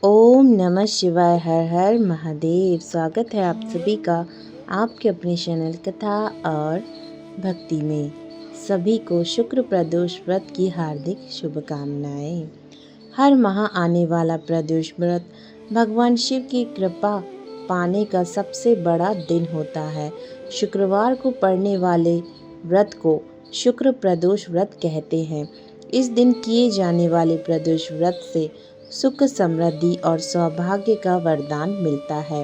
ओम नमः शिवाय। हर हर महादेव। स्वागत है आप सभी का आपके अपने चैनल कथा और भक्ति में। सभी को शुक्र प्रदोष व्रत की हार्दिक शुभकामनाएं। हर माह आने वाला प्रदोष व्रत भगवान शिव की कृपा पाने का सबसे बड़ा दिन होता है। शुक्रवार को पड़ने वाले व्रत को शुक्र प्रदोष व्रत कहते हैं। इस दिन किए जाने वाले प्रदोष व्रत से सुख, समृद्धि और सौभाग्य का वरदान मिलता है।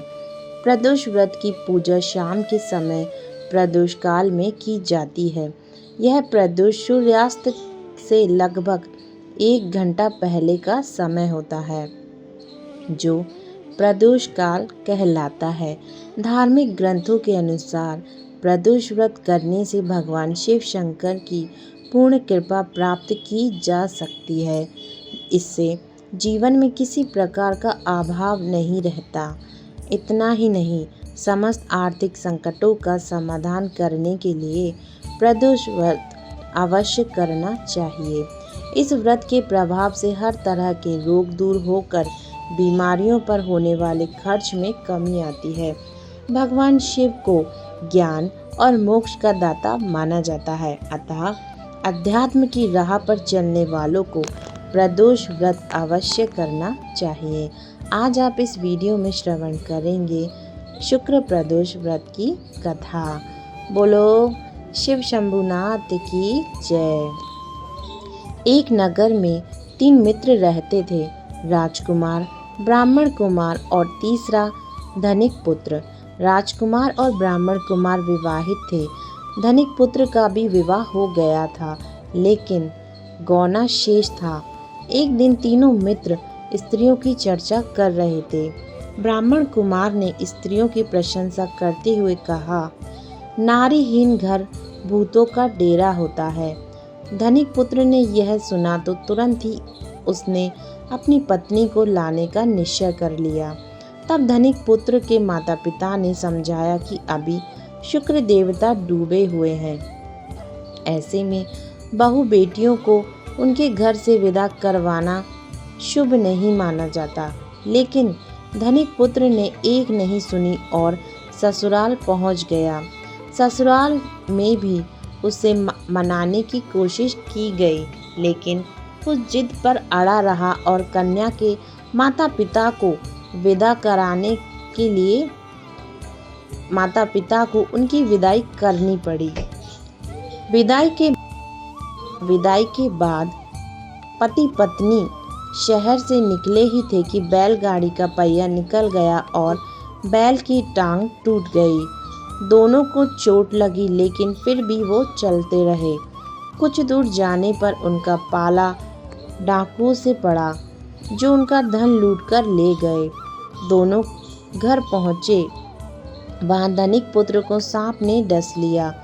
प्रदोष व्रत की पूजा शाम के समय प्रदोष काल में की जाती है। यह प्रदोष सूर्यास्त से लगभग 1 घंटा पहले का समय होता है, जो प्रदोष काल कहलाता है। धार्मिक ग्रंथों के अनुसार प्रदोष व्रत करने से भगवान शिव शंकर की पूर्ण कृपा प्राप्त की जा सकती है। इससे जीवन में किसी प्रकार का अभाव नहीं रहता। इतना ही नहीं, समस्त आर्थिक संकटों का समाधान करने के लिए प्रदोष व्रत अवश्य करना चाहिए। इस व्रत के प्रभाव से हर तरह के रोग दूर होकर बीमारियों पर होने वाले खर्च में कमी आती है। भगवान शिव को ज्ञान और मोक्ष का दाता माना जाता है, अतः अध्यात्म की राह पर चलने वालों को प्रदोष व्रत अवश्य करना चाहिए। आज आप इस वीडियो में श्रवण करेंगे शुक्र प्रदोष व्रत की कथा। बोलो शिव शंभुनाथ की जय। एक नगर में 3 मित्र रहते थे, राजकुमार, ब्राह्मण कुमार और तीसरा धनिक पुत्र। राजकुमार और ब्राह्मण कुमार विवाहित थे। धनिक पुत्र का भी विवाह हो गया था, लेकिन गौना शेष था। एक दिन तीनों मित्र स्त्रियों की चर्चा कर रहे थे। ब्राह्मण कुमार ने स्त्रियों की प्रशंसा करते हुए कहा, नारीहीन घर भूतों का डेरा होता है। धनिक पुत्र ने यह सुना तो तुरंत ही उसने अपनी पत्नी को लाने का निश्चय कर लिया। तब धनिक पुत्र के माता पिता ने समझाया कि अभी शुक्र देवता डूबे हुए हैं, ऐसे में बहू बेटियों को उनके घर से विदा करवाना शुभ नहीं माना जाता। लेकिन धनिक पुत्र ने एक नहीं सुनी और ससुराल पहुंच गया। ससुराल में भी उसे मनाने की कोशिश की गई, लेकिन उस जिद पर अड़ा रहा और कन्या के माता पिता को विदा कराने के लिए माता पिता को उनकी विदाई करनी पड़ी। विदाई के बाद पति पत्नी शहर से निकले ही थे कि बैलगाड़ी का पहिया निकल गया और बैल की टांग टूट गई। दोनों को चोट लगी, लेकिन फिर भी वो चलते रहे। कुछ दूर जाने पर उनका पाला डाकुओं से पड़ा, जो उनका धन लूटकर ले गए। दोनों घर पहुँचे, वहाँ धनिक पुत्र को सांप ने डस लिया।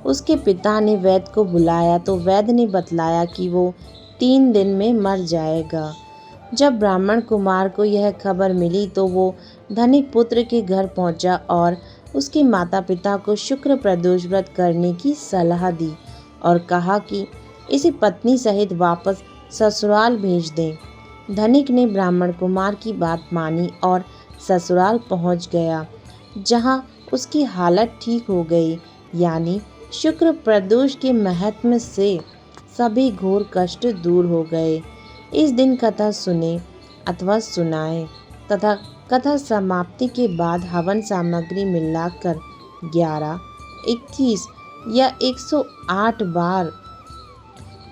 उसके पिता ने वैद्य को बुलाया तो वैद्य ने बतलाया कि वो 3 दिन में मर जाएगा। जब ब्राह्मण कुमार को यह खबर मिली तो वो धनिक पुत्र के घर पहुंचा और उसके माता पिता को शुक्र प्रदोष व्रत करने की सलाह दी और कहा कि इसे पत्नी सहित वापस ससुराल भेज दें। धनिक ने ब्राह्मण कुमार की बात मानी और ससुराल पहुंच गया, जहां उसकी हालत ठीक हो गई। यानी शुक्र प्रदोष के महत्व से सभी घोर कष्ट दूर हो गए। इस दिन कथा सुने अथवा सुनाए तथा कथा समाप्ति के बाद हवन सामग्री मिलाकर 11, 21 या 108 बार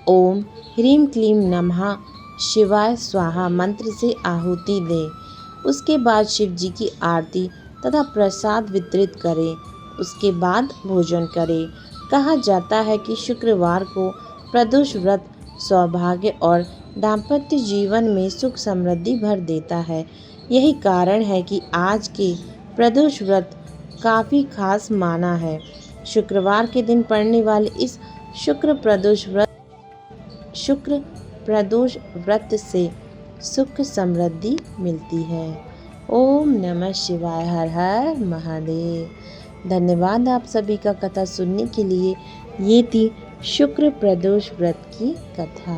ओम ह्रीम क्लीम नमः शिवाय स्वाहा मंत्र से आहुति दें। उसके बाद शिव जी की आरती तथा प्रसाद वितरित करें। उसके बाद भोजन करें। कहा जाता है कि शुक्रवार को प्रदोष व्रत सौभाग्य और दाम्पत्य जीवन में सुख समृद्धि भर देता है। यही कारण है कि आज के प्रदोष व्रत काफ़ी खास माना है। शुक्रवार के दिन पड़ने वाले इस शुक्र प्रदोष व्रत से सुख समृद्धि मिलती है। ओम नमः शिवाय। हर हर महादेव। धन्यवाद आप सभी का कथा सुनने के लिए। ये थी शुक्र प्रदोष व्रत की कथा।